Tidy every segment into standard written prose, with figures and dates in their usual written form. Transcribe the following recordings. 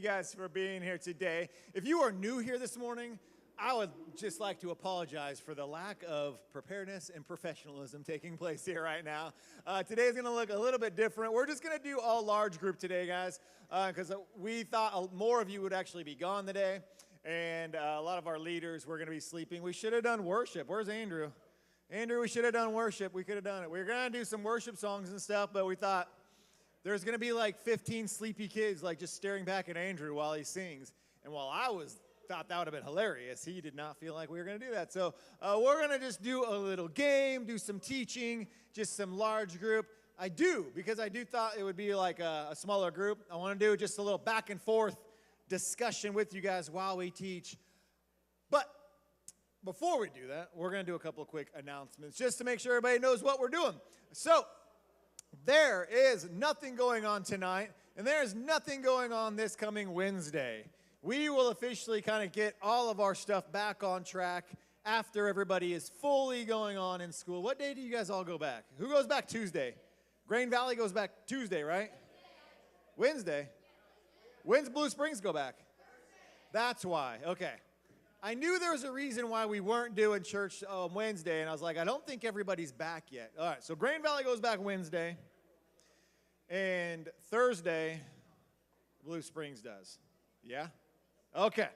guys for being here today. If you are new here this morning, I would just like to apologize for the lack of preparedness and professionalism taking place here right now. Today is going to look a little bit different. We're just going to do all large group today, guys, because we thought more of you would actually be gone today, and a lot of our leaders were going to be sleeping. We should have done worship. Where's Andrew? Andrew, we should have done worship. We could have done it. We were going to do some worship songs and stuff, but we thought there's going to be like 15 sleepy kids like just staring back at Andrew while he sings. And while I thought that would have been hilarious, he did not feel like we were going to do that. So we're going to just do a little game, do some teaching, just some large group. Because I thought it would be like a smaller group. I want to do just a little back and forth discussion with you guys while we teach. But before we do that, we're going to do a couple of quick announcements just to make sure everybody knows what we're doing. So there is nothing going on tonight, and there is nothing going on this coming Wednesday. We will officially kind of get all of our stuff back on track after everybody is fully going on in school. What day do you guys all go back? Who goes back Tuesday? Grain Valley goes back Tuesday, right? Wednesday? When's Blue Springs go back? That's why. Okay. I knew there was a reason why we weren't doing church on Wednesday, and I was like, I don't think everybody's back yet. All right, so Grain Valley goes back Wednesday, and Thursday, Blue Springs does. Yeah? Okay.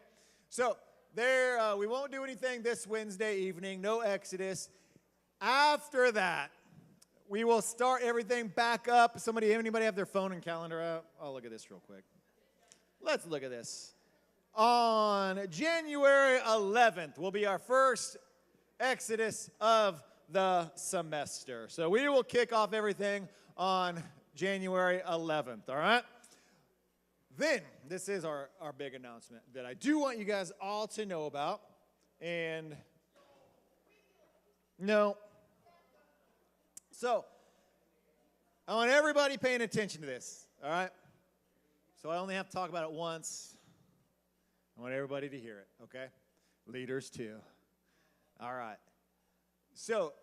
So there, we won't do anything this Wednesday evening, no Exodus. After that, we will start everything back up. Anybody have their phone and calendar out? I'll look at this real quick. Let's look at this. On January 11th will be our first Exodus of the semester. So we will kick off everything on January 11th, all right? Then, this is our big announcement that I do want you guys all to know about. And, no. So, I want everybody paying attention to this, all right? So I only have to talk about it once. I want everybody to hear it, okay? Leaders too. All right. So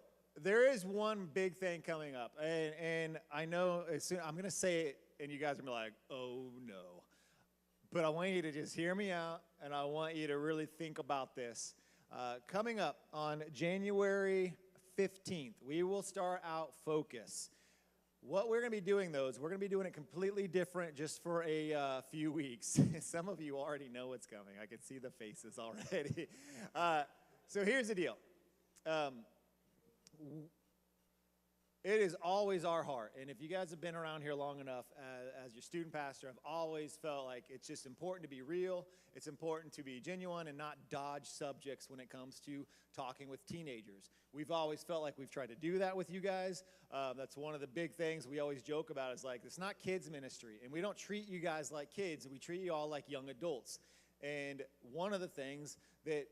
there is one big thing coming up, and I know I'm going to say it, and you guys are going to be like, oh, no. But I want you to just hear me out, and I want you to really think about this. Coming up on January 15th, we will start out Focus. What we're going to be doing, though, is we're going to be doing it completely different just for a few weeks. Some of you already know what's coming. I can see the faces already. So here's the deal. It is always our heart, and if you guys have been around here long enough as your student pastor, I've always felt like it's just important to be real. It's important to be genuine and not dodge subjects when it comes to talking with teenagers. We've always felt like we've tried to do that with you guys. That's one of the big things we always joke about is like, it's not kids ministry, and we don't treat you guys like kids. We treat you all like young adults. And one of the things that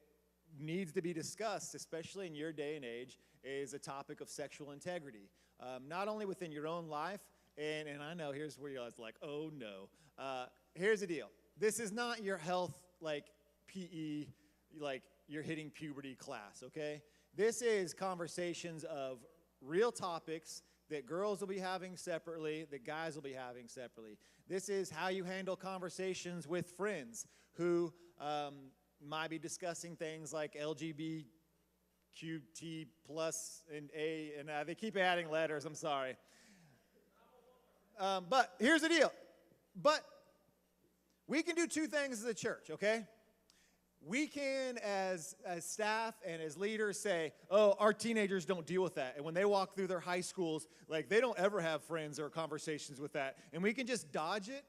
needs to be discussed, especially in your day and age, is a topic of sexual integrity. Not only within your own life, and I know here's where you're like, oh no. Here's the deal. This is not your health, like PE, like you're hitting puberty class, okay? This is conversations of real topics that girls will be having separately, that guys will be having separately. This is how you handle conversations with friends who might be discussing things like LGBTQT plus and A, and they keep adding letters, I'm sorry. But here's the deal. But we can do two things as a church, okay? We can, as staff and as leaders, say, oh, our teenagers don't deal with that. And when they walk through their high schools, like, they don't ever have friends or conversations with that. And we can just dodge it.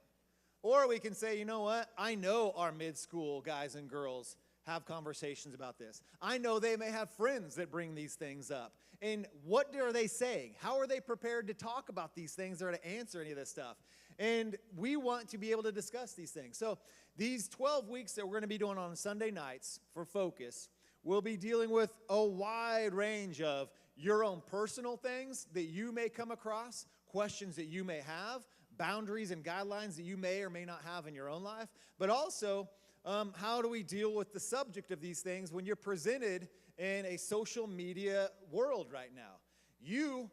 Or we can say, you know what? I know our mid-school guys and girls have conversations about this. I know they may have friends that bring these things up. And what are they saying? How are they prepared to talk about these things or to answer any of this stuff? And we want to be able to discuss these things. So these 12 weeks that we're going to be doing on Sunday nights for Focus, we'll be dealing with a wide range of your own personal things that you may come across, questions that you may have, boundaries and guidelines that you may or may not have in your own life, but also how do we deal with the subject of these things when you're presented in a social media world right now? You,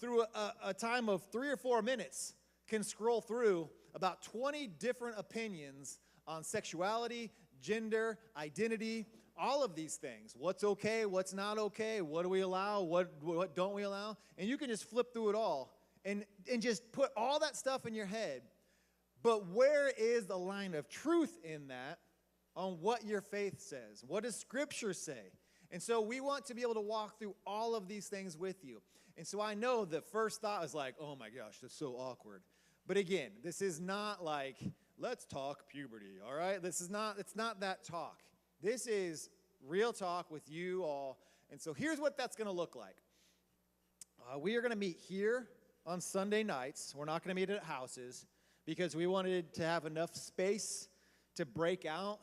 through a time of 3 or 4 minutes, can scroll through about 20 different opinions on sexuality, gender, identity, all of these things. What's okay, what's not okay, what do we allow, what don't we allow? And you can just flip through it all and just put all that stuff in your head. But where is the line of truth in that on what your faith says? What does Scripture say? And so we want to be able to walk through all of these things with you. And so I know the first thought is like, oh my gosh, that's so awkward. But again, this is not like, let's talk puberty, all right? It's not that talk. This is real talk with you all. And so here's what that's going to look like. We are going to meet here on Sunday nights. We're not going to meet at houses because we wanted to have enough space to break out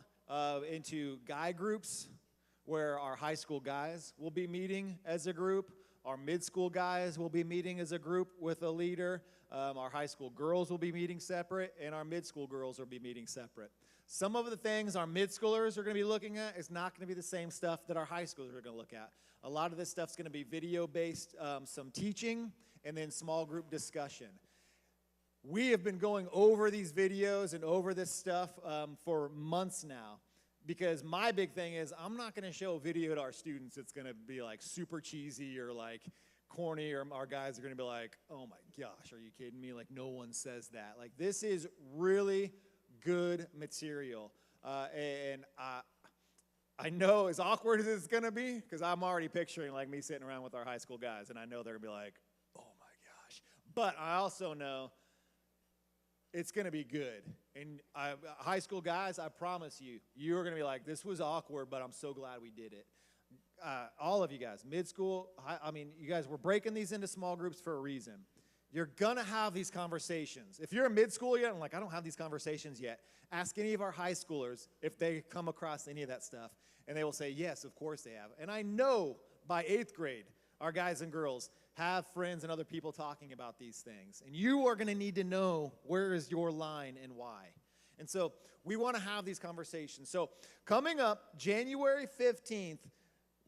into guy groups where our high school guys will be meeting as a group. Our mid-school guys will be meeting as a group with a leader. Our high school girls will be meeting separate, and our mid-school girls will be meeting separate. Some of the things our mid-schoolers are going to be looking at is not going to be the same stuff that our high schoolers are going to look at. A lot of this stuff is going to be video-based, some teaching, and then small group discussion. We have been going over these videos and over this stuff for months now. Because my big thing is I'm not going to show a video to our students that's going to be like super cheesy or like corny, or our guys are going to be like, oh my gosh, are you kidding me? Like no one says that. Like this is really good material. And I know as awkward as it's going to be, because I'm already picturing like me sitting around with our high school guys, and I know they're going to be like, oh my gosh. But I also know it's going to be good. And high school guys, I promise you, you're going to be like, this was awkward, but I'm so glad we did it. All of you guys, mid-school, you guys, we're breaking these into small groups for a reason. You're going to have these conversations. If you're in mid-school yet, and like, I don't have these conversations yet, ask any of our high schoolers if they come across any of that stuff. And they will say, yes, of course they have. And I know by 8th grade, our guys and girls have friends and other people talking about these things. And you are going to need to know where is your line and why. And so we want to have these conversations. So coming up, January 15th,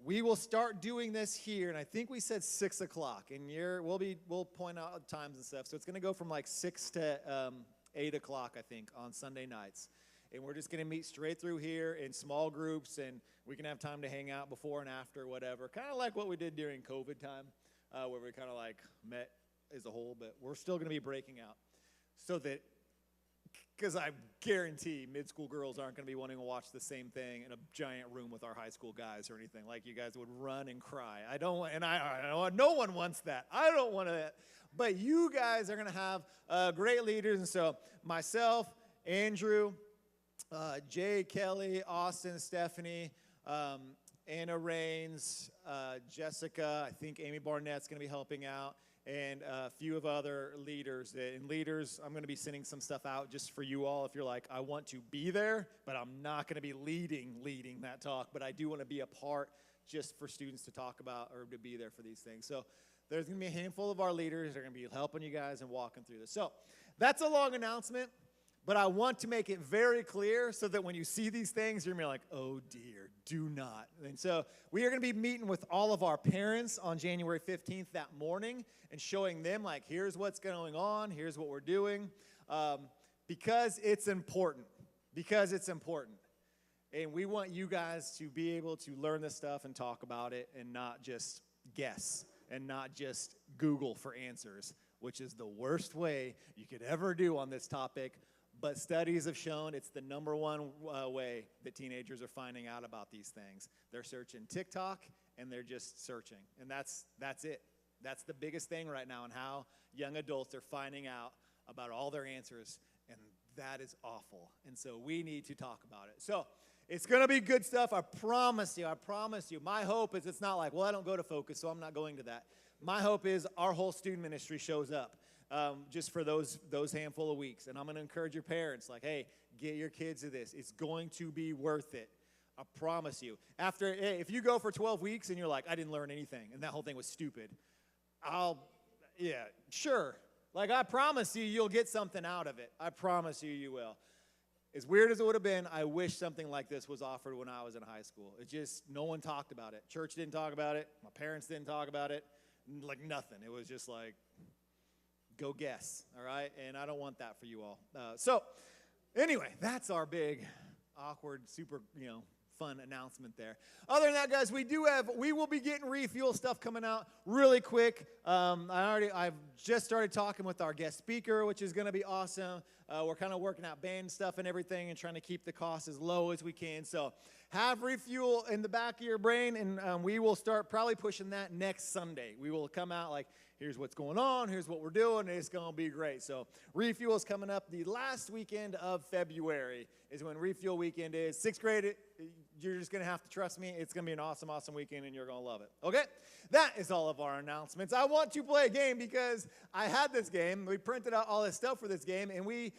we will start doing this here. And I think we said 6 o'clock. And we'll point out times and stuff. So it's going to go from like 6 to 8 o'clock, I think, on Sunday nights. And we're just going to meet straight through here in small groups. And we can have time to hang out before and after, whatever. Kind of like what we did during COVID time. Where we kind of like met as a whole, but we're still going to be breaking out. So that, because I guarantee mid-school girls aren't going to be wanting to watch the same thing in a giant room with our high school guys or anything. Like you guys would run and cry. I don't want, no one wants that. I don't want that. But you guys are going to have great leaders. And so myself, Andrew, Jay, Kelly, Austin, Stephanie, Anna Rains, Jessica, I think Amy Barnett's going to be helping out, and a few of other leaders. And leaders, I'm going to be sending some stuff out just for you all if you're like, I want to be there, but I'm not going to be leading that talk, but I do want to be a part just for students to talk about or to be there for these things. So there's going to be a handful of our leaders that are going to be helping you guys and walking through this. So that's a long announcement. But I want to make it very clear so that when you see these things, you're going to be like, oh, dear, do not. And so we are going to be meeting with all of our parents on January 15th that morning and showing them, like, here's what's going on, here's what we're doing, because it's important. Because it's important. And we want you guys to be able to learn this stuff and talk about it and not just guess and not just Google for answers, which is the worst way you could ever do on this topic. But studies have shown it's the number one way that teenagers are finding out about these things. They're searching TikTok, and they're just searching. And that's it. That's the biggest thing right now in how young adults are finding out about all their answers, and that is awful. And so we need to talk about it. So it's going to be good stuff. I promise you. I promise you. My hope is it's not like, well, I don't go to Focus, so I'm not going to that. My hope is our whole student ministry shows up. Just for those handful of weeks. And I'm going to encourage your parents, like, hey, get your kids to this. It's going to be worth it. I promise you. If you go for 12 weeks and you're like, I didn't learn anything, and that whole thing was stupid, sure. Like, I promise you, you'll get something out of it. I promise you will. As weird as it would have been, I wish something like this was offered when I was in high school. It just, no one talked about it. Church didn't talk about it. My parents didn't talk about it. Like, nothing. It was just like, go guess, all right? And I don't want that for you all. So anyway, that's our big, awkward, super, fun announcement there. Other than that, guys, we will be getting refuel stuff coming out really quick. I've just started talking with our guest speaker, which is going to be awesome. We're kind of working out band stuff and everything and trying to keep the cost as low as we can. So have refuel in the back of your brain, and we will start probably pushing that next Sunday. We will come out like, here's what's going on, here's what we're doing, and it's going to be great. So refuel is coming up the last weekend of February is when refuel weekend is. 6th grade, you're just going to have to trust me. It's going to be an awesome, awesome weekend, and you're going to love it. Okay? That is all of our announcements. I want to play a game because I had this game. We printed out all this stuff for this game, and we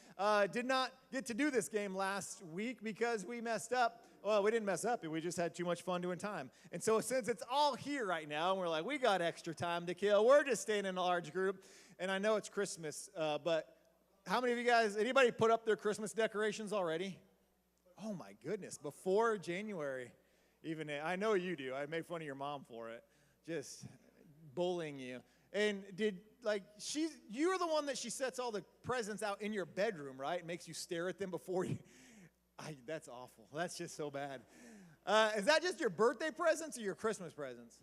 did not get to do this game last week because we messed up. Well, we didn't mess up. We just had too much fun doing time. And so since it's all here right now, and we're like, we got extra time to kill, we're just staying in a large group. And I know it's Christmas, but how many of you guys, anybody put up their Christmas decorations already? Oh, my goodness, before January. Even I know you do. I made fun of your mom for it, just bullying you. And you're the one that she sets all the presents out in your bedroom, right? It makes you stare at them before you. That's awful. That's just so bad. Is that just your birthday presents or your Christmas presents?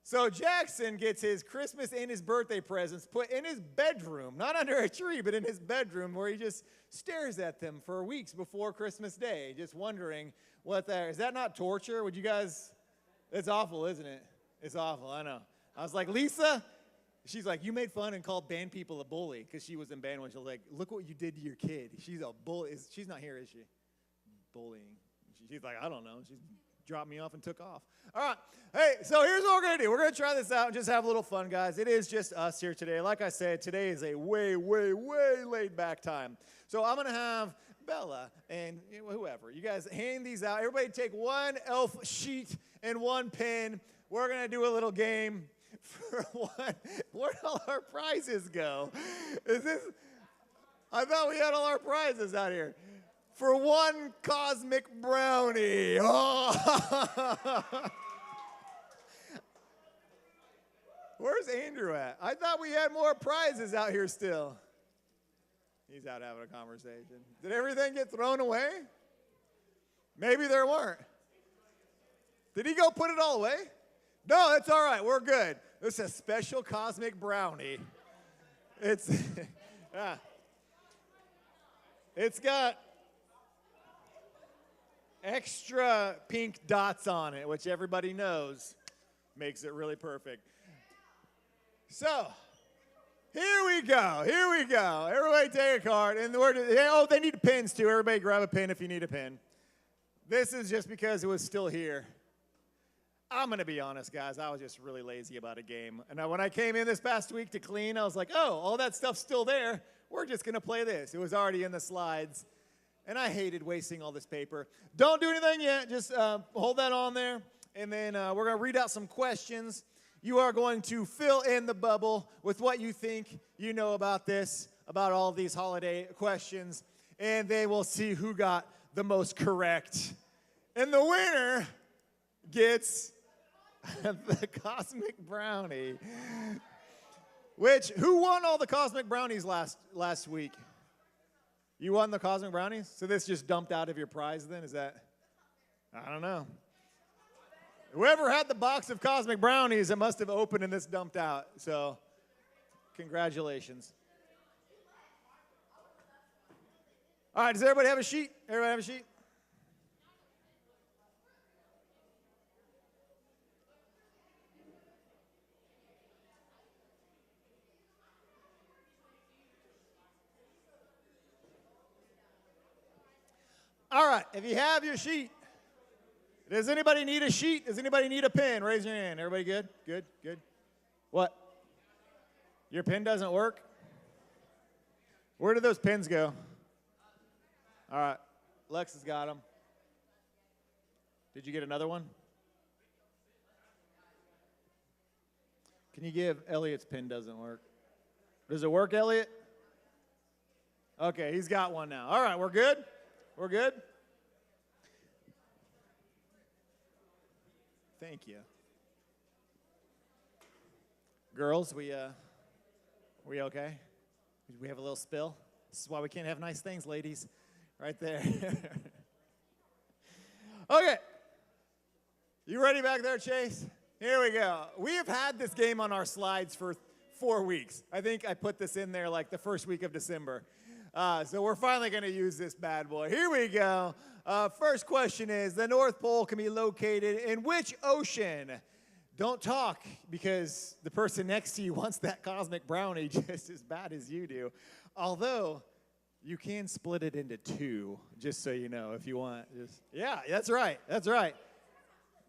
So Jackson gets his Christmas and his birthday presents put in his bedroom, not under a tree, but in his bedroom where he just stares at them for weeks before Christmas Day, just wondering what that is. That not torture? Would you guys? It's awful, isn't it? It's awful, I know. I was like, Lisa, she's like, you made fun and called band people a bully because she was in band when she was like, look what you did to your kid. She's a bully. She's not here, is she? Bullying. She's like, I don't know. She dropped me off and took off. All right. Hey, so here's what we're going to do. We're going to try this out and just have a little fun, guys. It is just us here today. Like I said, today is a way, way, way laid back time. So I'm going to have Bella and whoever. You guys hand these out. Everybody take one elf sheet and one pen. We're going to do a little game for one. Where'd all our prizes go? I thought we had all our prizes out here. For one cosmic brownie. Oh. Where's Andrew at? I thought we had more prizes out here still. He's out having a conversation. Did everything get thrown away? Maybe there weren't. Did he go put it all away? No, that's all right. We're good. This is a special cosmic brownie. It's It's got extra pink dots on it, which everybody knows makes it really perfect. So, here we go. Everybody take a card. And they need pens too. Everybody grab a pen if you need a pen. This is just because it was still here. I'm going to be honest, guys. I was just really lazy about a game. And when I came in this past week to clean, I was like, oh, all that stuff's still there. We're just going to play this. It was already in the slides. And I hated wasting all this paper. Don't do anything yet. Just hold that on there. And then we're going to read out some questions. You are going to fill in the bubble with what you think you know about this, about all these holiday questions. And then we'll see who got the most correct. And the winner gets the Cosmic Brownie. Who won all the Cosmic Brownies last week? You won the Cosmic Brownies? So this just dumped out of your prize then? Is that? I don't know. Whoever had the box of Cosmic Brownies, it must have opened and this dumped out. So congratulations. All right, does everybody have a sheet? Everybody have a sheet? All right, if you have your sheet, does anybody need a sheet? Does anybody need a pen? Raise your hand. Everybody good? Good, good. What? Your pen doesn't work? Where did those pens go? All right, Lex has got them. Did you get another one? Can you give Elliot's pen doesn't work? Does it work, Elliot? Okay, he's got one now. All right, we're good? We're good? Thank you. Girls, We okay? Did we have a little spill? This is why we can't have nice things, ladies. Right there. Okay. You ready back there, Chase? Here we go. We have had this game on our slides for 4 weeks. I think I put this in there like the first week of December. So we're finally going to use this bad boy. Here we go. First question is, the North Pole can be located in which ocean? Don't talk, because the person next to you wants that cosmic brownie just as bad as you do. Although, you can split it into two, just so you know, if you want. Yeah, that's right. That's right.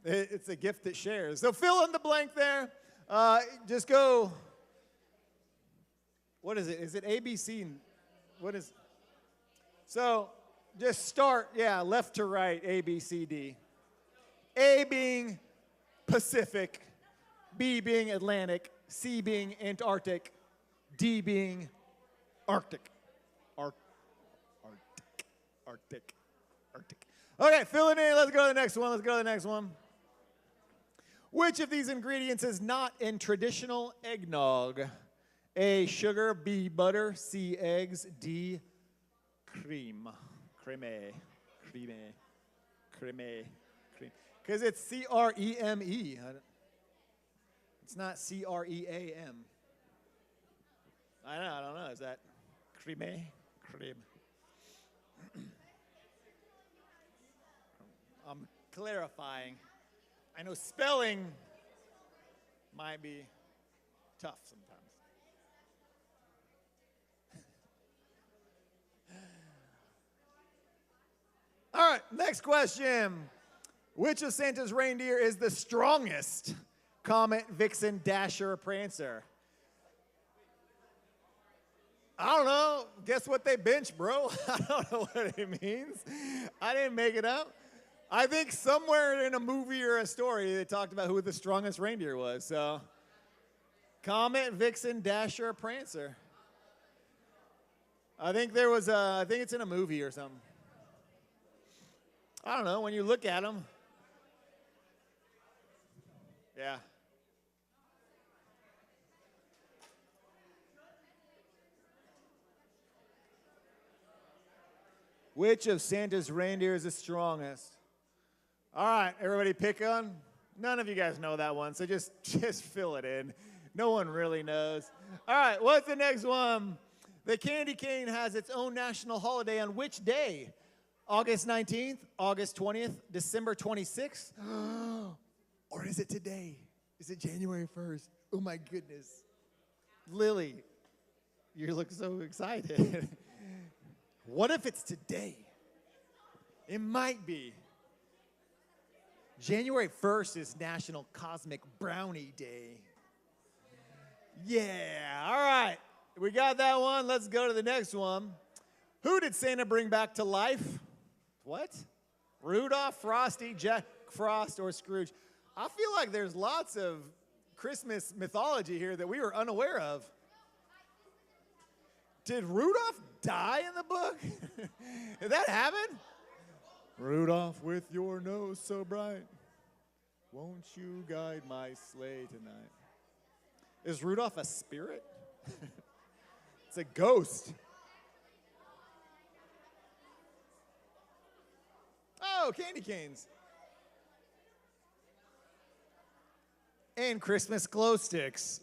It's a gift that shares. So fill in the blank there. Just go. What is it? Is it A, B, C? What is? So just start, left to right, A, B, C, D. A being Pacific, B being Atlantic, C being Antarctic, D being Arctic. Arctic. Okay, fill it in. Let's go to the next one. Which of these ingredients is not in traditional eggnog? A, sugar, B, butter, C, eggs, D, cream. Creme. Because it's C-R-E-M-E. It's not C-R-E-A-M. I don't know. Is that creme? Creme. I'm clarifying. I know spelling might be tough sometimes. All right, next question. Which of Santa's reindeer is the strongest? Comet, Vixen, Dasher, or Prancer? I don't know. Guess what they bench, bro? I don't know what it means. I didn't make it up. I think somewhere in a movie or a story they talked about who the strongest reindeer was. So, Comet, Vixen, Dasher, or Prancer? I think it's in a movie or something. I don't know. When you look at them. Yeah. Which of Santa's reindeer is the strongest? All right, everybody pick one. None of you guys know that one, so just fill it in. No one really knows. All right, what's the next one? The candy cane has its own national holiday on which day? August 19th, August 20th, December 26th? Or is it today? Is it January 1st? Oh my goodness. Lily, you look so excited. What if it's today? It might be. January 1st is National Cosmic Brownie Day. Yeah, all right. We got that one. Let's go to the next one. Who did Santa bring back to life? What? Rudolph, Frosty, Jack Frost, or Scrooge? I feel like there's lots of Christmas mythology here that we were unaware of. Did Rudolph die in the book? Did that happen? Rudolph, with your nose so bright, won't you guide my sleigh tonight? Is Rudolph a spirit? It's a ghost. Oh, candy canes. And Christmas glow sticks.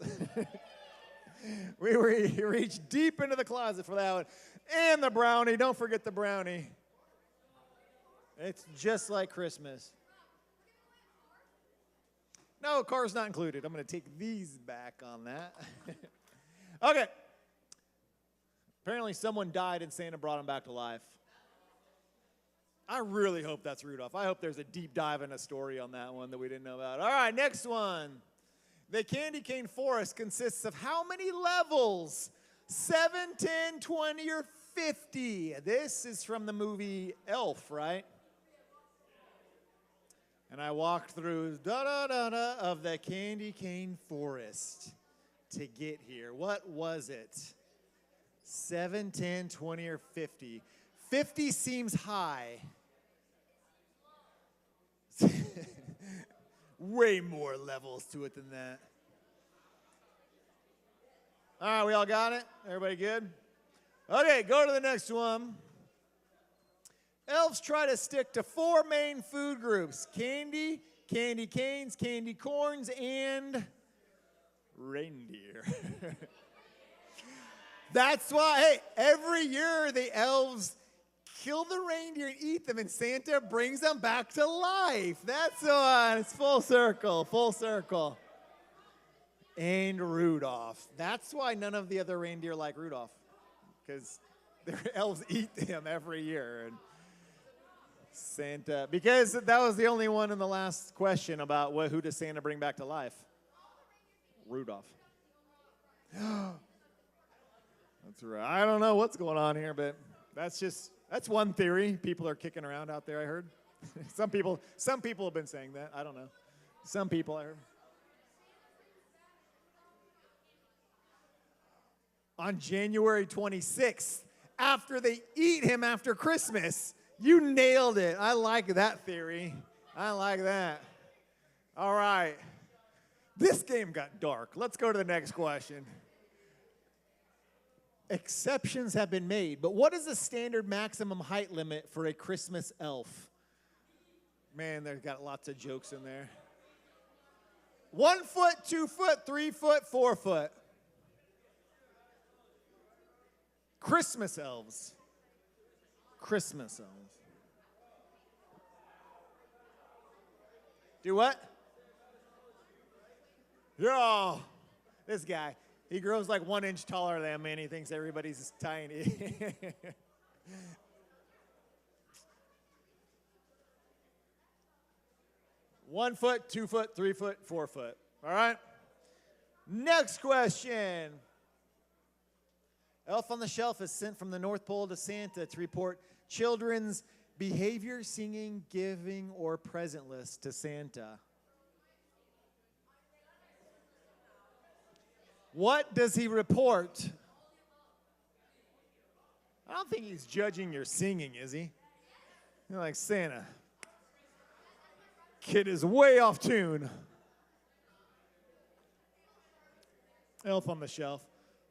We reached deep into the closet for that one. And the brownie. Don't forget the brownie. It's just like Christmas. No, car's not included. I'm going to take these back on that. Okay. Apparently someone died and Santa brought him back to life. I really hope that's Rudolph. I hope there's a deep dive in a story on that one that we didn't know about. All right, next one. The candy cane forest consists of how many levels? 7, 10, 20, or 50? This is from the movie Elf, right? And I walked through da-da-da-da of the candy cane forest to get here. What was it? 7, 10, 20, or 50? 50 seems high. Way more levels to it than that. All right, we all got it? Everybody good? Okay, go to the next one. Elves try to stick to 4 main food groups: candy, candy canes, candy corns, and reindeer. That's why, hey, every year the elves kill the reindeer and eat them, and Santa brings them back to life. That's why. It's full circle, full circle. And Rudolph. That's why none of the other reindeer like Rudolph, because the elves eat them every year. And Santa, because that was the only one in the last question about who does Santa bring back to life? Rudolph. That's right. I don't know what's going on here, but that's one theory people are kicking around out there, I heard. Some people have been saying that. I don't know. Some people I heard. On January 26th, after they eat him after Christmas. You nailed it. I like that theory. I like that. All right. This game got dark. Let's go to the next question. Exceptions have been made, but what is the standard maximum height limit for a Christmas elf? Man, they've got lots of jokes in there. 1 foot, 2 foot, 3 foot, 4 foot. Christmas elves. Christmas elves. Do what? Yeah. This guy, he grows like 1 inch taller than me, and he thinks everybody's tiny. 1 foot, 2 foot, 3 foot, 4 foot. All right? Next question. Elf on the Shelf is sent from the North Pole to Santa to report children's behavior, singing, giving, or present list to Santa. What does he report? I don't think he's judging your singing, is he? You're like, Santa, kid is way off tune. Elf on the Shelf.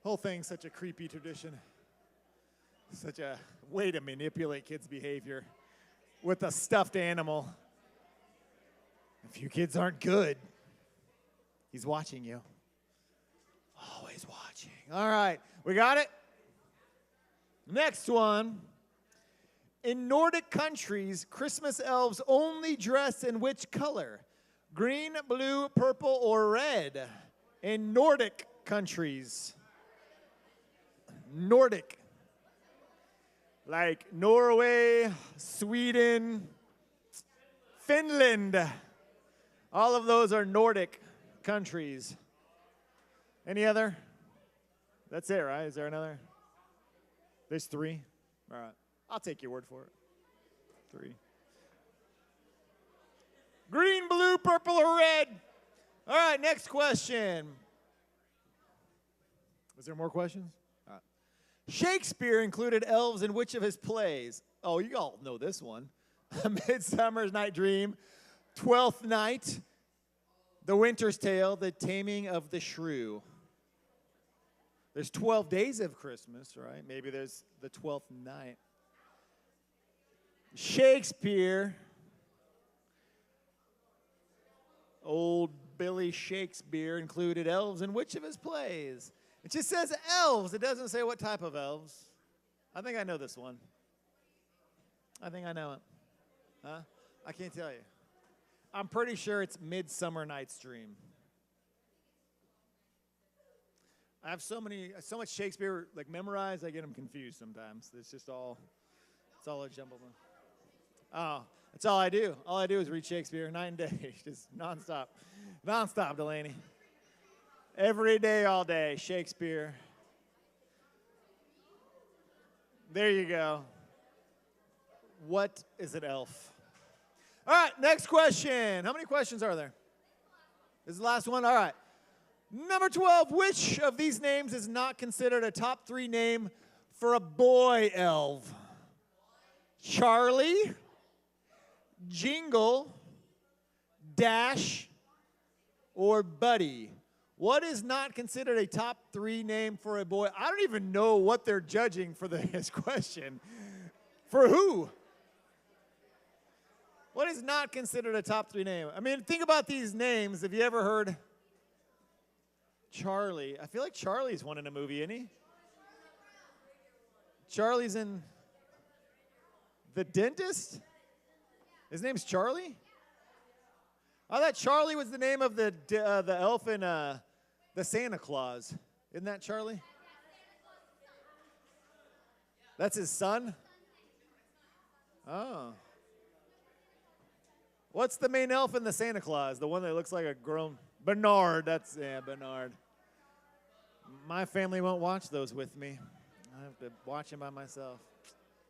Whole thing's such a creepy tradition. Such a way to manipulate kids' behavior with a stuffed animal. If you kids aren't good, he's watching you. Always watching. All right, we got it? Next one. In Nordic countries, Christmas elves only dress in which color? Green, blue, purple, or red? In Nordic countries. Nordic. Like Norway, Sweden, Finland. All of those are Nordic countries. Any other? That's it, right? Is there another? There's 3? All right. I'll take your word for it. 3. Green, blue, purple, or red? All right, next question. Was there more questions? All right. Shakespeare included elves in which of his plays? Oh, you all know this one. A Midsummer's Night Dream, Twelfth Night, The Winter's Tale, The Taming of the Shrew. There's 12 days of Christmas, right? Maybe there's the 12th night. Shakespeare, old Billy Shakespeare, included elves in which of his plays? It just says elves. It doesn't say what type of elves. I think I know this one. I think I know it. Huh? I can't tell you. I'm pretty sure it's Midsummer Night's Dream. I have so much Shakespeare like memorized, I get them confused sometimes. It's all a jumble. Oh, that's all I do. All I do is read Shakespeare night and day, just nonstop. Nonstop, Delaney. Every day, all day, Shakespeare. There you go. What is an elf? All right, next question. How many questions are there? This is the last one? All right. Number 12, which of these names is not considered a top 3 name for a boy elf? Charlie, Jingle, Dash, or Buddy? What is not considered a top 3 name for a boy? I don't even know what they're judging for this question. For who? What is not considered a top 3 name? I mean, think about these names. Have you ever heard Charlie? I feel like Charlie's one in a movie, isn't he? Charlie's in The Dentist? His name's Charlie? I thought Charlie was the name of the elf in the Santa Claus. Isn't that Charlie? That's his son? Oh. What's the main elf in the Santa Claus? The one that looks like a grown... Bernard. Bernard. My family won't watch those with me. I have to watch them by myself.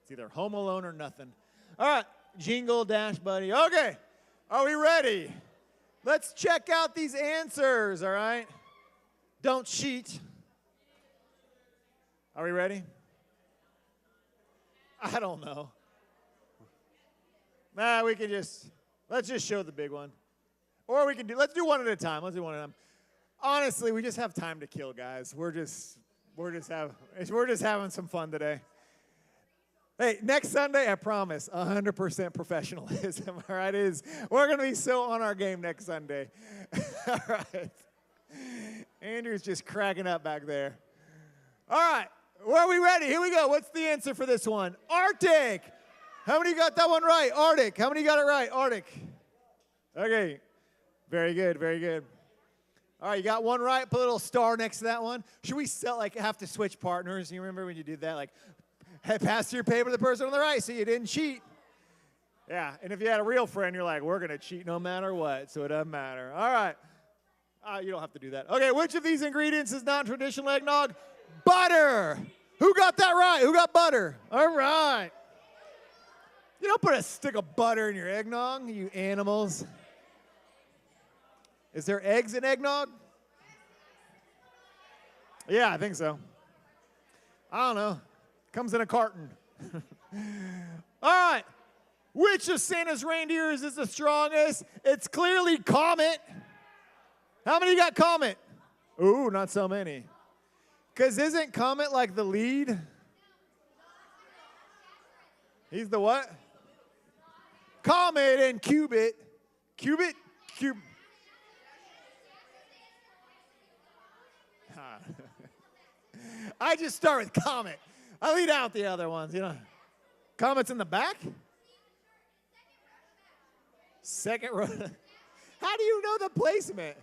It's either Home Alone or nothing. All right. Jingle Dash Buddy. Okay. Are we ready? Let's check out these answers, all right? Don't cheat. Are we ready? I don't know. Nah, we can let's just show the big one. Or let's do one at a time. Let's do one at a time. Honestly, we just have time to kill, guys. We're just having some fun today. Hey, next Sunday, I promise, 100% professionalism, all right? We're going to be so on our game next Sunday. All right. Andrew's just cracking up back there. All right. Well, are we ready? Here we go. What's the answer for this one? Arctic. How many got that one right? Arctic. How many got it right? Arctic. Okay. Very good. Very good. All right, you got one right. Put a little star next to that one. Should we have to switch partners? You remember when you did that? Like, hey, pass your paper to the person on the right so you didn't cheat. Yeah, and if you had a real friend, you're like, we're going to cheat no matter what, so it doesn't matter. All right. You don't have to do that. Okay, which of these ingredients is non-traditional eggnog? Butter. Who got that right? Who got butter? All right. You don't put a stick of butter in your eggnog, you animals. Is there eggs in eggnog? Yeah, I think so. I don't know. Comes in a carton. All right. Which of Santa's reindeers is the strongest? It's clearly Comet. How many got Comet? Ooh, not so many. Because isn't Comet like the lead? He's the what? Comet and Cubit. Cubit? I just start with Comet. I lead out the other ones, you know. Comet's in the back? Second row. How do you know the placement?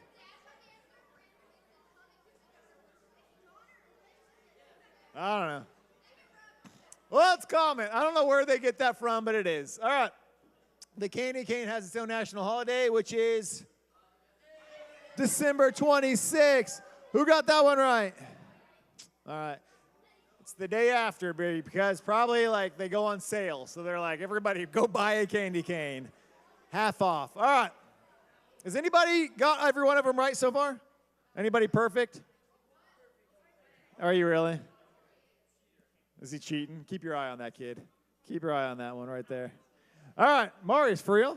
I don't know. Well, it's Comet. I don't know where they get that from, but it is. All right. The candy cane has its own national holiday, which is December 26th. Who got that one right? All right. It's the day after, baby, because probably like they go on sale. So they're like, everybody go buy a candy cane. Half off. All right. Has anybody got every one of them right so far? Anybody perfect? Are you really? Is he cheating? Keep your eye on that kid. Keep your eye on that one right there. All right. Marius, for real?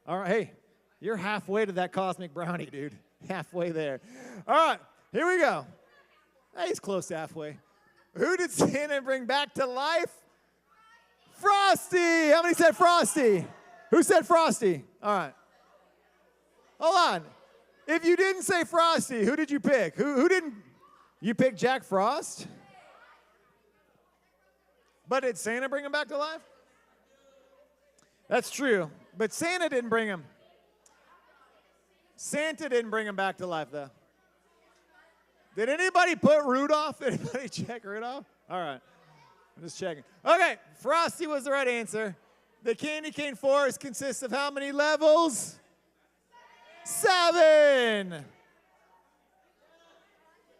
All right. Hey, you're halfway to that cosmic brownie, dude. Halfway there. All right. Here we go. Hey, he's close to halfway. Who did Santa bring back to life? Frosty. How many said Frosty? Who said Frosty? All right. Hold on. If you didn't say Frosty, who did you pick? Who didn't? You picked Jack Frost? But did Santa bring him back to life? That's true. But Santa didn't bring him. Santa didn't bring him back to life, though. Did anybody put Rudolph? Anybody check Rudolph? All right. I'm just checking. Okay, Frosty was the right answer. The candy cane forest consists of how many levels? 7.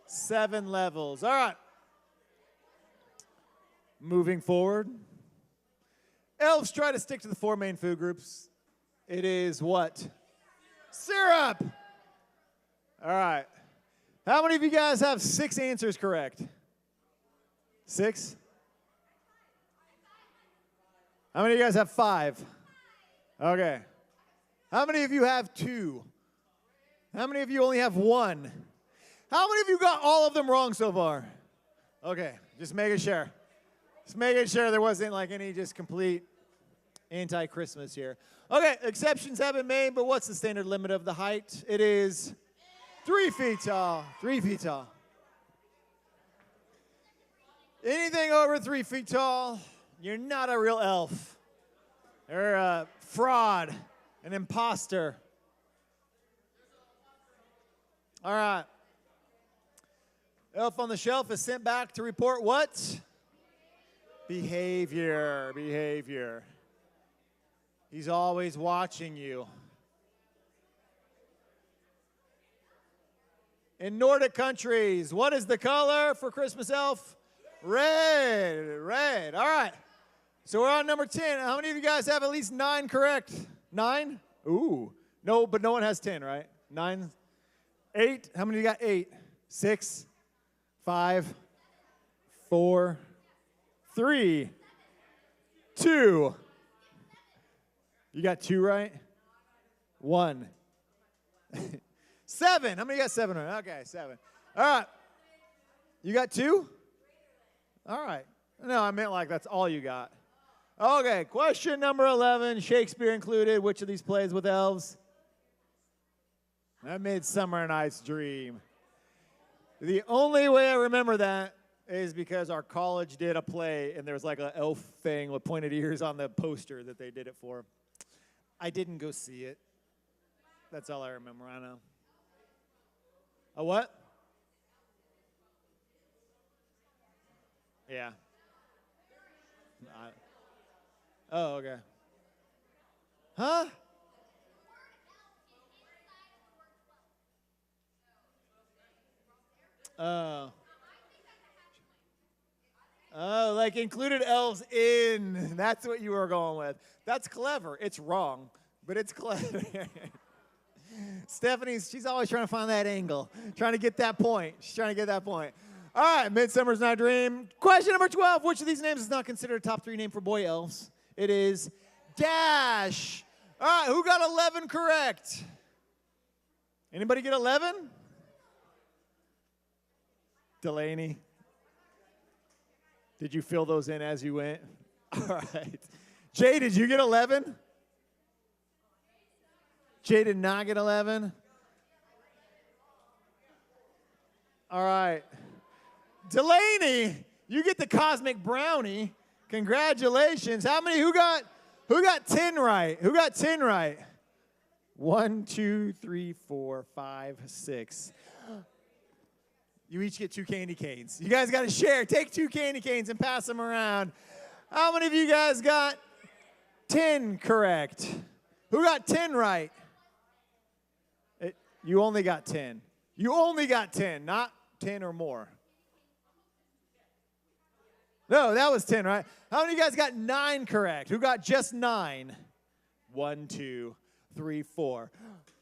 7 levels. All right. Moving forward. Elves try to stick to the 4 main food groups. It is what? Syrup. All right. How many of you guys have 6 answers correct? 6? How many of you guys have 5? Okay. How many of you have 2? How many of you only have 1? How many of you got all of them wrong so far? Okay, just making sure. Just making sure there wasn't like any just complete anti-Christmas here. Okay, exceptions have been made, but what's the standard limit of the height? It is 3 feet tall. 3 feet tall. Anything over 3 feet tall, you're not a real elf. You're a fraud, an imposter. All right. Elf on the shelf is sent back to report what? Behavior. Behavior. He's always watching you. In Nordic countries, what is the color for Christmas elf? Red. Red. All right. So we're on number 10. How many of you guys have at least 9 correct? 9? Ooh. No, but no one has 10, right? 9? 8? How many of you got 8? 6? 5? 4? 3? 2? You got 2 right? 1. 7. How many got 7 right? Okay, 7. All right. You got 2? All right. No, I meant like that's all you got. Okay, question number 11, Shakespeare included. Which of these plays with elves? A Midsummer Night's Dream. The only way I remember that is because our college did a play, and there was like an elf thing with pointed ears on the poster that they did it for. I didn't go see it. That's all I remember. I know. A what? Yeah. Oh, okay. Huh? Oh. Oh, like included elves in. That's what you were going with. That's clever. It's wrong, but it's clever. She's always trying to find that angle, trying to get that point. She's trying to get that point. All right, Midsummer's Night Dream. Question number 12. Which of these names is not considered a top 3 name for boy elves? It is Dash. All right, who got 11 correct? Anybody get 11? Delaney. Did you fill those in as you went? All right. Jay, did you get 11? Jay did not get 11. All right. Delaney, you get the cosmic brownie. Congratulations. Who got 10 right? Who got 10 right? 1, 2, 3, 4, 5, 6. You each get 2 candy canes. You guys got to share. Take 2 candy canes and pass them around. How many of you guys got 10 correct? Who got 10 right? You only got 10. You only got 10, not 10 or more. No, that was 10, right? How many of you guys got 9 correct? Who got just 9? 1, 2, 3, 4.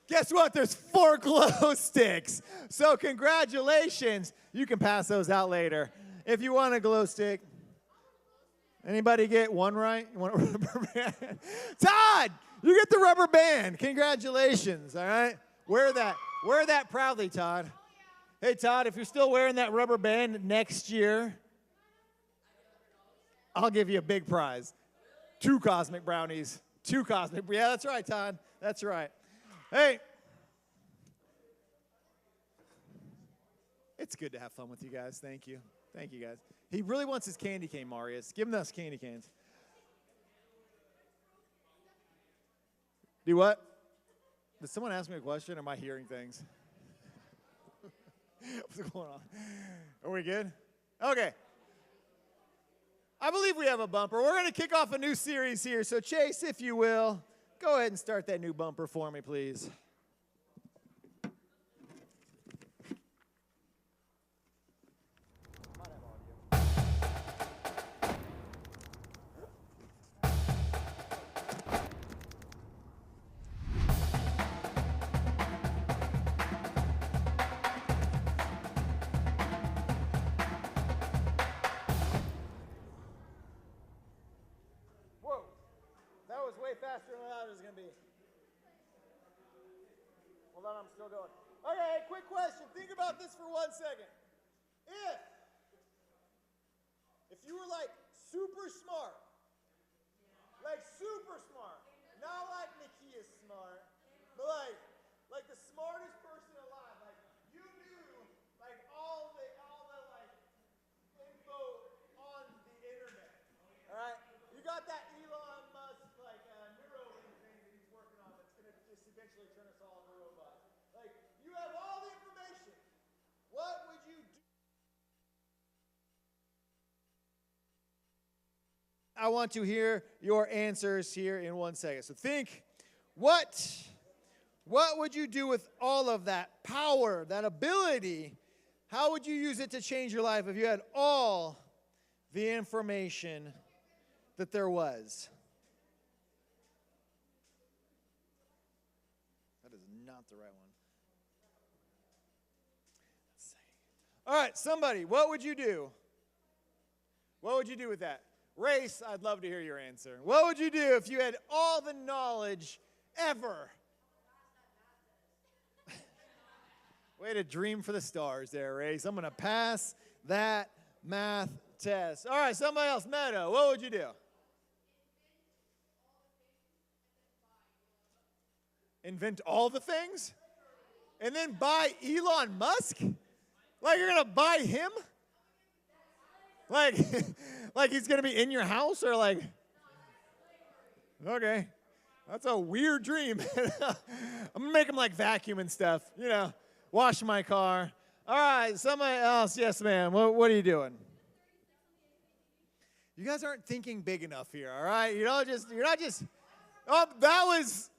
Guess what? There's 4 glow sticks. So congratulations. You can pass those out later. If you want a glow stick. Anybody get 1 right? You want a rubber band? Todd, you get the rubber band. Congratulations, all right? Wear that proudly, Todd. Hey, Todd, if you're still wearing that rubber band next year, I'll give you a big prize. 2 cosmic brownies. 2 cosmic. Yeah, that's right, Todd. That's right. Hey. It's good to have fun with you guys. Thank you. Thank you, guys. He really wants his candy cane, Marius. Give him those candy canes. Do what? Did someone ask me a question, or am I hearing things? What's going on? Are we good? Okay. I believe we have a bumper. We're going to kick off a new series here. So, Chase, if you will, go ahead and start that new bumper for me, please. Faster than I thought it was going to be. Hold on, I'm still going. Okay, quick question. Think about this for 1 second. If you were like super smart, not like Nikia's smart, but like the smartest person alive, like you knew like all the like info on the internet. All right, you got that Elon Musk like Neuralink thing that he's working on that's gonna just eventually turn us all into robots. Like you have all the information. What would you do? I want to hear your answers here in 1 second. So think, what would you do with all of that power, that ability? How would you use it to change your life if you had all the information that there was? That is not the right one. Let's see. All right, somebody, what would you do? What would you do with that? Race, I'd love to hear your answer. What would you do if you had all the knowledge ever? Way to dream for the stars there, Race. I'm going to pass that math test. All right, somebody else. Meadow, what would you do? Invent all the things? And then buy Elon Musk? Like you're going to buy him? Like, like he's going to be in your house or like, okay, that's a weird dream. I'm going to make him like vacuum and stuff, you know, wash my car. All right, somebody else. Yes, ma'am. What are you doing? You guys aren't thinking big enough here, all right? You're not just, oh, that was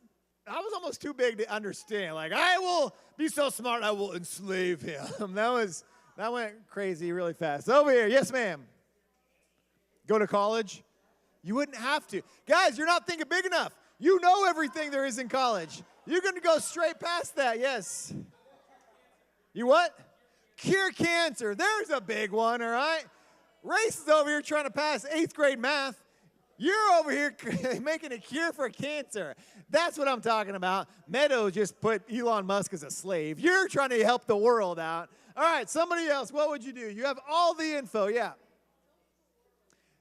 almost too big to understand. Like, I will be so smart, I will enslave him. That went crazy really fast. Over here. Yes, ma'am. Go to college? You wouldn't have to. Guys, you're not thinking big enough. You know everything there is in college. You're going to go straight past that. Yes. You what? Cure cancer. There's a big one, all right? Race is over here trying to pass 8th grade math. You're over here making a cure for cancer. That's what I'm talking about. Meadow just put Elon Musk as a slave. You're trying to help the world out. All right, somebody else, what would you do? You have all the info, yeah.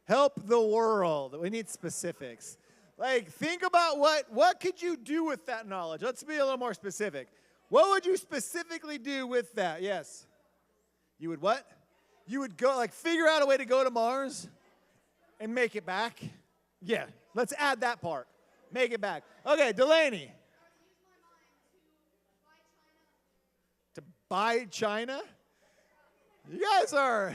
Help the world. We need specifics. Like, think about what could you do with that knowledge? Let's be a little more specific. What would you specifically do with that? Yes. You would what? You would go, like, figure out a way to go to Mars and make it back? Yeah, let's add that part. Make it back. Okay, Delaney. To buy China? You guys are...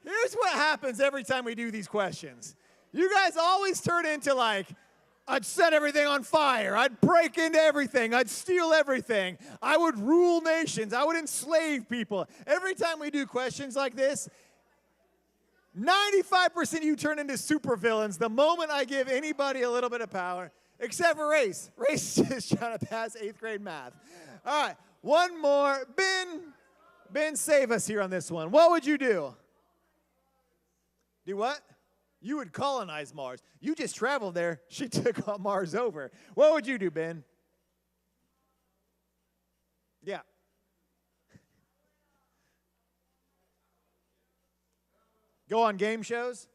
Here's what happens every time we do these questions. You guys always turn into like, I'd set everything on fire. I'd break into everything. I'd steal everything. I would rule nations. I would enslave people. Every time we do questions like this, 95% of you turn into supervillains the moment I give anybody a little bit of power, except for Race. Race is just trying to pass 8th grade math. All right, one more. Ben, save us here on this one. What would you do? Do what? You would colonize Mars. You just traveled there. She took Mars over. What would you do, Ben? Yeah. Go on game shows?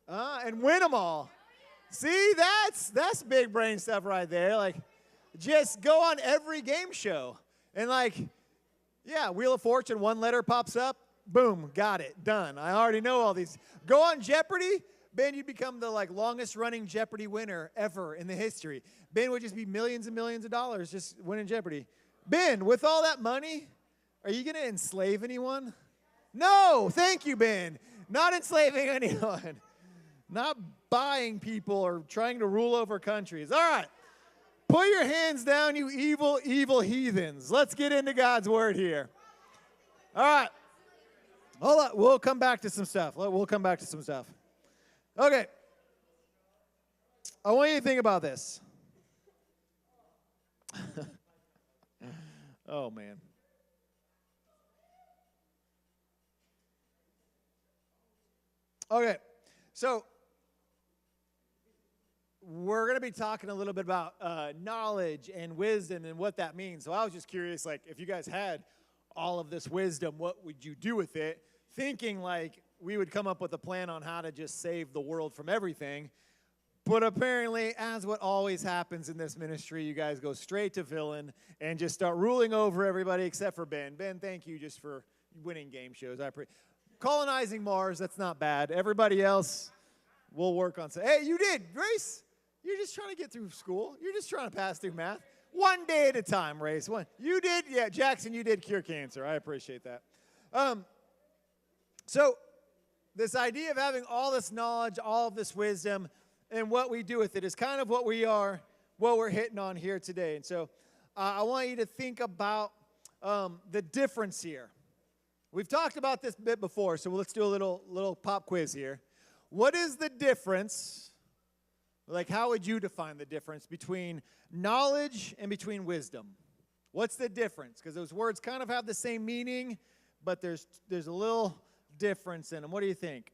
And win them all. See, that's big brain stuff right there. Like, just go on every game show. And like, yeah, Wheel of Fortune, one letter pops up. Boom, got it, done. I already know all these. Go on Jeopardy. Ben, you'd become the like longest running Jeopardy winner ever in the history. Ben would just be millions and millions of dollars just winning Jeopardy. Ben, with all that money, are you going to enslave anyone? No, thank you, Ben. Not enslaving anyone. Not buying people or trying to rule over countries. All right. Put your hands down, you evil, evil heathens. Let's get into God's word here. All right. Hold on. We'll come back to some stuff. Okay. I want you to think about this. Oh, man. Okay. So, we're going to be talking a little bit about knowledge and wisdom and what that means. So I was just curious, like, if you guys had all of this wisdom, what would you do with it? Thinking like we would come up with a plan on how to just save the world from everything. But apparently, as what always happens in this ministry, you guys go straight to villain and just start ruling over everybody except for Ben. Ben, thank you just for winning game shows. Colonizing Mars, that's not bad. Everybody else, we'll work on. Hey, you did, Grace. You're just trying to get through school. You're just trying to pass through math. One day at a time, Race. You did, yeah, Jackson, you did cure cancer. I appreciate that. So this idea of having all this knowledge, all of this wisdom, and what we do with it is kind of what we're hitting on here today. And so I want you to think about the difference here. We've talked about this bit before, so let's do a little pop quiz here. What is the difference, like how would you define the difference between knowledge and between wisdom? What's the difference? Because those words kind of have the same meaning, but there's a little difference in them. What do you think?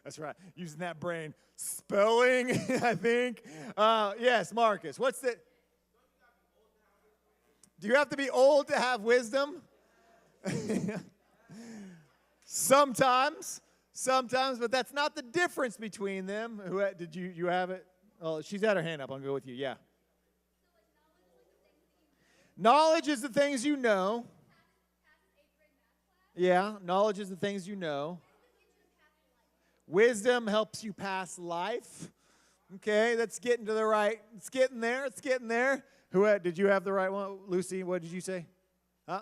That's right. Using that brain. Spelling, I think. Yes, Marcus. Do you have to be old to have wisdom? Sometimes, but that's not the difference between them. Did you have it? Oh, she's had her hand up. I'll go with you. Yeah. Knowledge is the things you know. Yeah, knowledge is the things you know. Wisdom helps you pass life. Okay, that's getting to the right. It's getting there. It's getting there. Did you have the right one? Lucy, what did you say? Huh?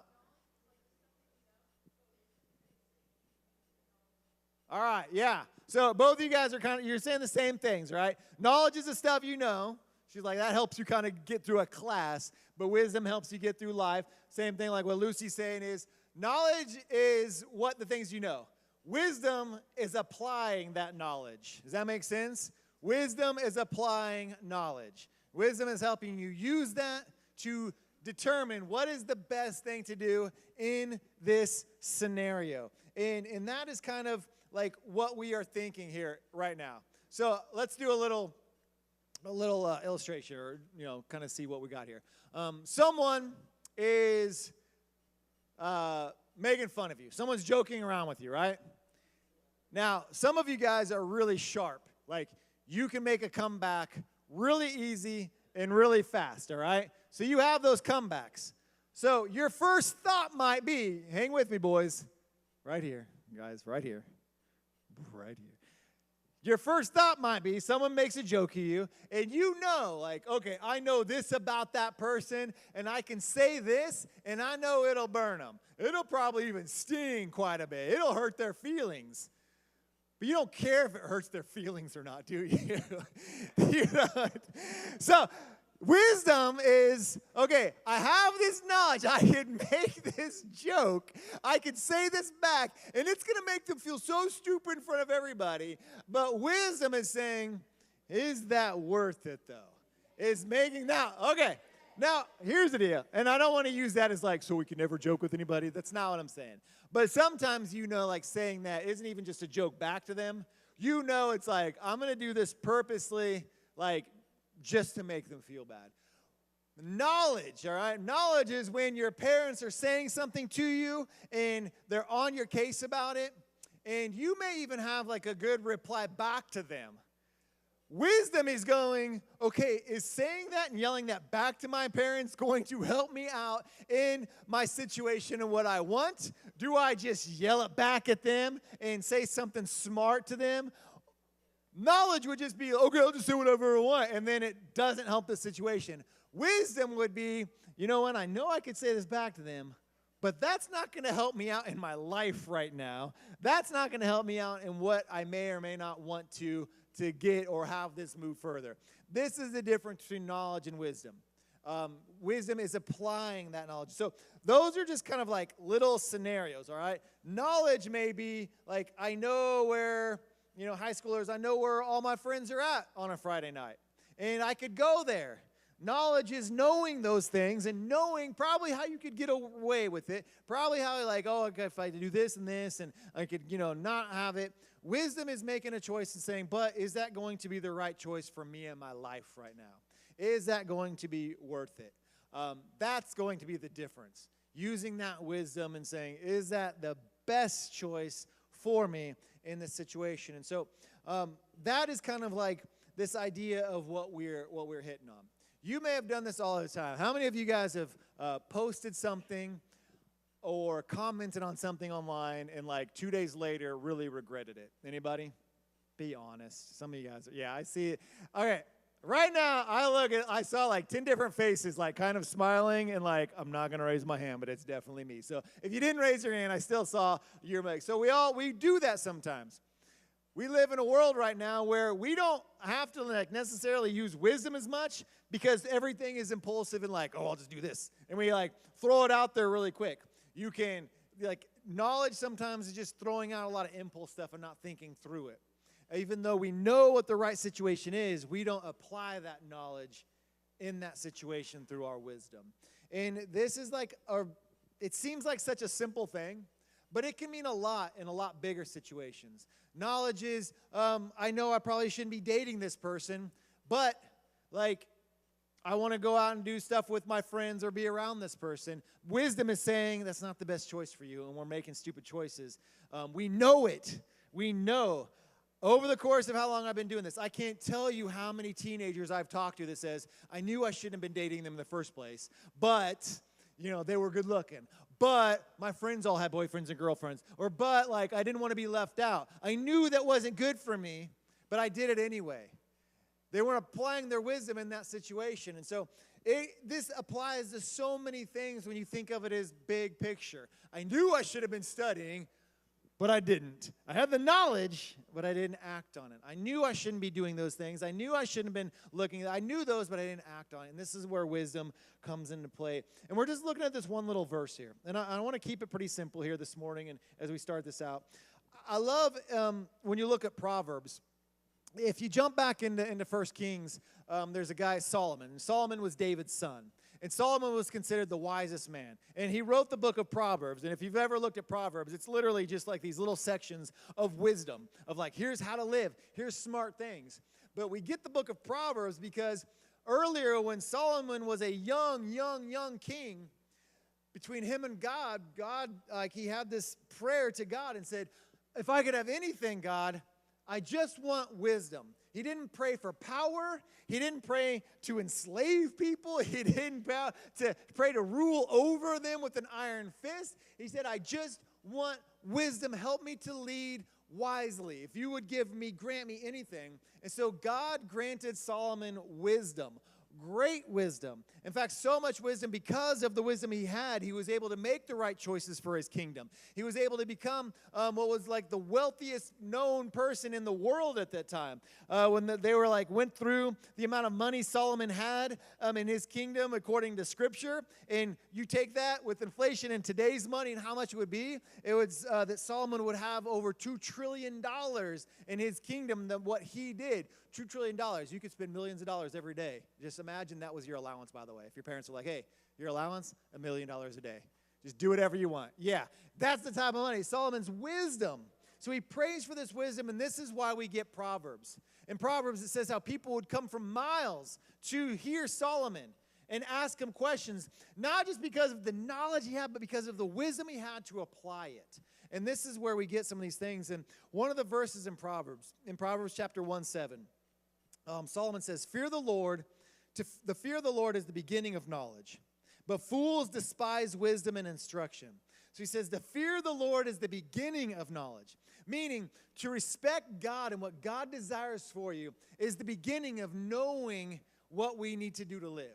All right, yeah. So both of you guys are you're saying the same things, right? Knowledge is the stuff you know. She's like, that helps you kind of get through a class, but wisdom helps you get through life. Same thing like what Lucy's saying is, knowledge is what the things you know. Wisdom is applying that knowledge. Does that make sense? Wisdom is applying knowledge. Wisdom is helping you use that to determine what is the best thing to do in this scenario. And that is kind of like what we are thinking here right now. So let's do a little illustration, or kind of see what we got here. Someone is making fun of you. Someone's joking around with you, right? Now, some of you guys are really sharp. Like, you can make a comeback really easy and really fast, all right? So you have those comebacks. So your first thought might be, hang with me, boys. Right here, guys, right here. Right here. Your first thought might be someone makes a joke of you, and you know, like, okay, I know this about that person, and I can say this, and I know it'll burn them. It'll probably even sting quite a bit. It'll hurt their feelings. But you don't care if it hurts their feelings or not, do you? You know? So wisdom is, okay, I have this knowledge. I can make this joke. I can say this back, and it's going to make them feel so stupid in front of everybody. But wisdom is saying, is that worth it, though? Is making, now, here's the deal. And I don't want to use that as like, so we can never joke with anybody. That's not what I'm saying. But sometimes, like saying that isn't even just a joke back to them. It's like, I'm going to do this purposely, like, just to make them feel bad. Knowledge, all right? Knowledge is when your parents are saying something to you and they're on your case about it, and you may even have like a good reply back to them. Wisdom is going, okay, is saying that and yelling that back to my parents going to help me out in my situation and what I want? Do I just yell it back at them and say something smart to them? Knowledge would just be, okay, I'll just say whatever I want, and then it doesn't help the situation. Wisdom would be, you know what, I know I could say this back to them, but that's not going to help me out in my life right now. That's not going to help me out in what I may or may not want to get or have this move further. This is the difference between knowledge and wisdom. Wisdom is applying that knowledge. So those are just kind of like little scenarios, all right? Knowledge may be like, I know where, high schoolers, I know where all my friends are at on a Friday night, and I could go there. Knowledge is knowing those things and knowing probably how you could get away with it. Probably how like, oh, okay, if I do this and I could, not have it. Wisdom is making a choice and saying, but is that going to be the right choice for me and my life right now? Is that going to be worth it? That's going to be the difference. Using that wisdom and saying, is that the best choice for me in this situation? And so that is kind of like this idea of what we're hitting on. You may have done this all the time. How many of you guys have posted something or commented on something online and like 2 days later really regretted it? Anybody? Be honest. Some of you guys, yeah, I see it. Okay, right now I saw like 10 different faces like kind of smiling and like, I'm not going to raise my hand, but it's definitely me. So if you didn't raise your hand, I still saw your mic. So we do that sometimes. We live in a world right now where we don't have to like necessarily use wisdom as much because everything is impulsive and like, oh, I'll just do this. And we like throw it out there really quick. You can, like, knowledge sometimes is just throwing out a lot of impulse stuff and not thinking through it. Even though we know what the right situation is, we don't apply that knowledge in that situation through our wisdom. And this is like, it seems like such a simple thing, but it can mean a lot in a lot bigger situations. Knowledge is, I know I probably shouldn't be dating this person, but like, I want to go out and do stuff with my friends or be around this person. Wisdom is saying that's not the best choice for you, and we're making stupid choices. We know it. We know. Over the course of how long I've been doing this, I can't tell you how many teenagers I've talked to that says, I knew I shouldn't have been dating them in the first place, but, they were good looking. But my friends all had boyfriends and girlfriends. Or but, like, I didn't want to be left out. I knew that wasn't good for me, but I did it anyway. They weren't applying their wisdom in that situation. And so this applies to so many things when you think of it as big picture. I knew I should have been studying, but I didn't. I had the knowledge, but I didn't act on it. I knew I shouldn't be doing those things. I knew I shouldn't have been looking. I knew those, but I didn't act on it. And this is where wisdom comes into play. And we're just looking at this one little verse here. And I want to keep it pretty simple here this morning and as we start this out. I love when you look at Proverbs. If you jump back into 1 Kings, there's a guy, Solomon. And Solomon was David's son. And Solomon was considered the wisest man. And he wrote the book of Proverbs. And if you've ever looked at Proverbs, it's literally just like these little sections of wisdom, of like, here's how to live, here's smart things. But we get the book of Proverbs because earlier when Solomon was a young king, between him and God, he had this prayer to God and said, if I could have anything, God, I just want wisdom. He didn't pray for power. He didn't pray to enslave people. He didn't pray to rule over them with an iron fist. He said, I just want wisdom. Help me to lead wisely. If you would grant me anything. And so God granted Solomon wisdom. Great wisdom. In fact, so much wisdom because of the wisdom he had, he was able to make the right choices for his kingdom. He was able to become what was like the wealthiest known person in the world at that time. When they were went through the amount of money Solomon had in his kingdom according to Scripture, and you take that with inflation in today's money and how much it would be, it was that Solomon would have over $2 trillion in his kingdom than what he did. $2 trillion. You could spend millions of dollars every day. Just imagine that was your allowance, by the way. If your parents were like, hey, your allowance, $1 million a day. Just do whatever you want. Yeah, that's the type of money. Solomon's wisdom. So he prays for this wisdom, and this is why we get Proverbs. In Proverbs, it says how people would come from miles to hear Solomon and ask him questions, not just because of the knowledge he had, but because of the wisdom he had to apply it. And this is where we get some of these things. And one of the verses in Proverbs chapter 1:7, Solomon says, fear the Lord. The fear of the Lord is the beginning of knowledge, but fools despise wisdom and instruction. So he says, the fear of the Lord is the beginning of knowledge, meaning to respect God and what God desires for you is the beginning of knowing what we need to do to live.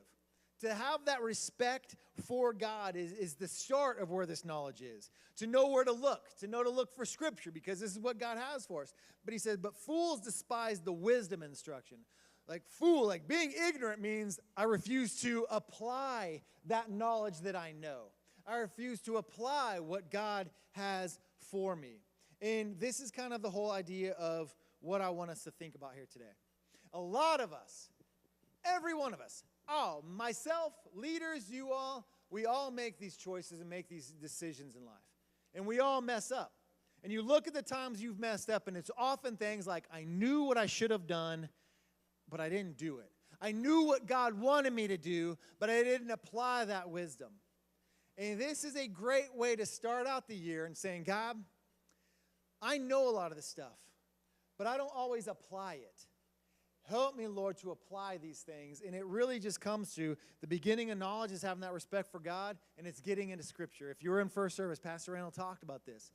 To have that respect for God is the start of where this knowledge is. To know where to look for Scripture, because this is what God has for us. But he says, but fools despise the wisdom and instruction. Being ignorant means I refuse to apply that knowledge that I know. I refuse to apply what God has for me. And this is kind of the whole idea of what I want us to think about here today. A lot of us, Every one of us. All, myself, leaders, you all, we all make these choices and make these decisions in life. And we all mess up. And you look at the times you've messed up, and it's often things like, I knew what I should have done, but I didn't do it. I knew what God wanted me to do, but I didn't apply that wisdom. And this is a great way to start out the year and saying, God, I know a lot of this stuff, but I don't always apply it. Help me, Lord, to apply these things. And it really just comes to the beginning of knowledge is having that respect for God, and it's getting into Scripture. If you were in first service, Pastor Randall talked about this.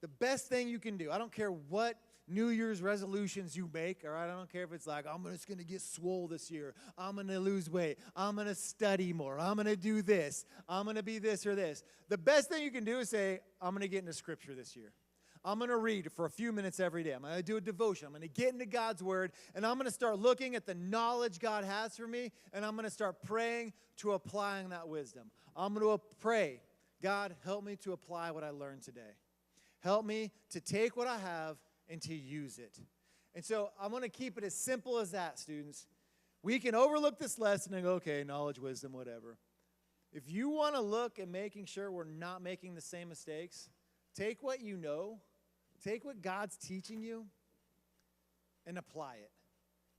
The best thing you can do, I don't care what New Year's resolutions you make, all right? I don't care if it's like, I'm just going to get swole this year. I'm going to lose weight. I'm going to study more. I'm going to do this. I'm going to be this or this. The best thing you can do is say, I'm going to get into Scripture this year. I'm going to read for a few minutes every day. I'm going to do a devotion. I'm going to get into God's Word, and I'm going to start looking at the knowledge God has for me, and I'm going to start praying to applying that wisdom. I'm going to pray, God, help me to apply what I learned today. Help me to take what I have and to use it. And so I'm going to keep it as simple as that, students. We can overlook this lesson and go, okay, knowledge, wisdom, whatever. If you want to look at making sure we're not making the same mistakes, take what you know, take what God's teaching you, and apply it.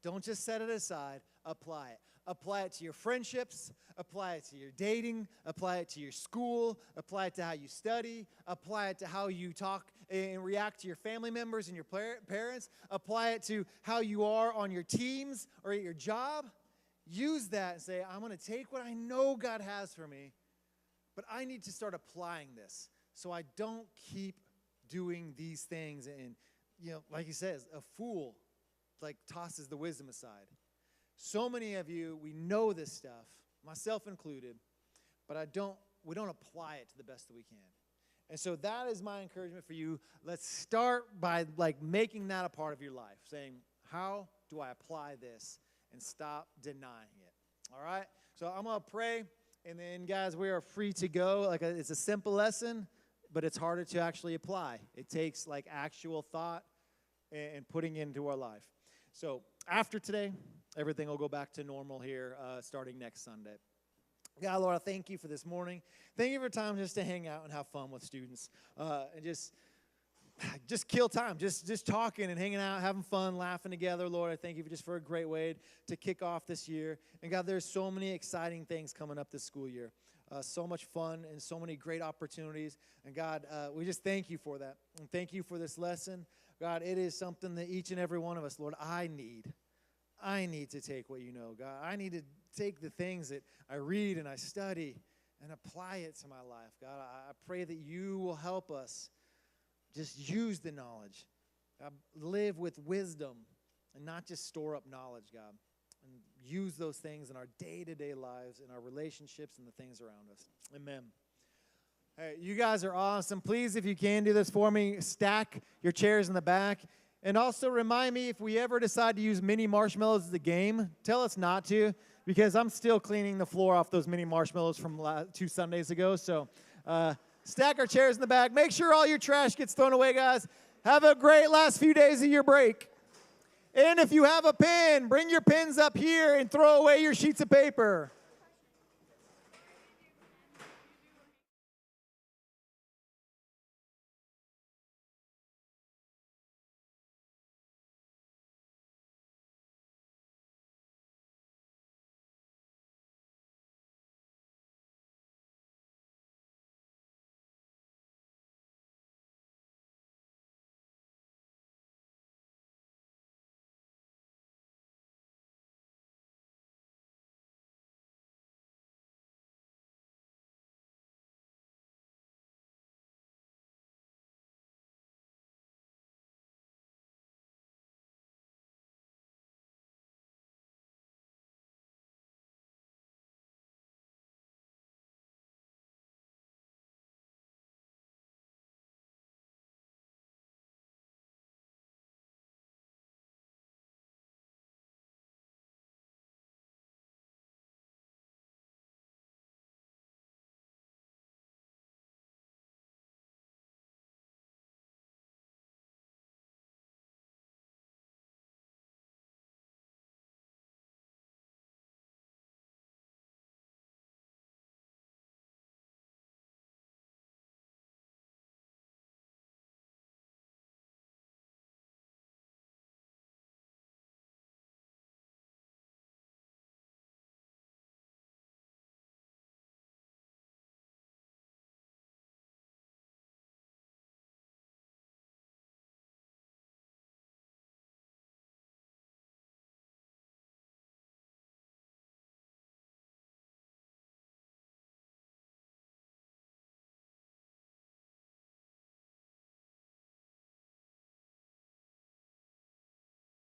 Don't just set it aside, apply it. Apply it to your friendships, apply it to your dating, apply it to your school, apply it to how you study, apply it to how you talk and react to your family members and your parents, apply it to how you are on your teams or at your job. Use that and say, I'm going to take what I know God has for me, but I need to start applying this so I don't keep doing these things. And, like he says, a fool tosses the wisdom aside. So many of you, we know this stuff, myself included, but we don't apply it to the best that we can. And so that is my encouragement for you. Let's start by making that a part of your life, saying, how do I apply this and stop denying it? All right? So I'm going to pray, and then, guys, we are free to go. It's a simple lesson, but it's harder to actually apply. It takes actual thought and putting it into our life. So after today, everything will go back to normal here starting next Sunday. God, Lord, I thank you for this morning. Thank you for time just to hang out and have fun with students and just kill time, just talking and hanging out, having fun, laughing together. Lord, I thank you for a great way to kick off this year. And God, there's so many exciting things coming up this school year. So much fun and so many great opportunities. And God, we just thank you for that. And thank you for this lesson. God, it is something that each and every one of us, Lord, I need to take what you know, God. I need to take the things that I read and I study and apply it to my life. God, I pray that you will help us just use the knowledge. God, live with wisdom and not just store up knowledge, God. And use those things in our day-to-day lives, in our relationships, and the things around us. Amen. Hey, you guys are awesome. Please, if you can do this for me, stack your chairs in the back. And also remind me if we ever decide to use mini marshmallows as a game, tell us not to, because I'm still cleaning the floor off those mini marshmallows from 2 Sundays ago. So stack our chairs in the back. Make sure all your trash gets thrown away, guys. Have a great last few days of your break. And if you have a pen, bring your pens up here and throw away your sheets of paper.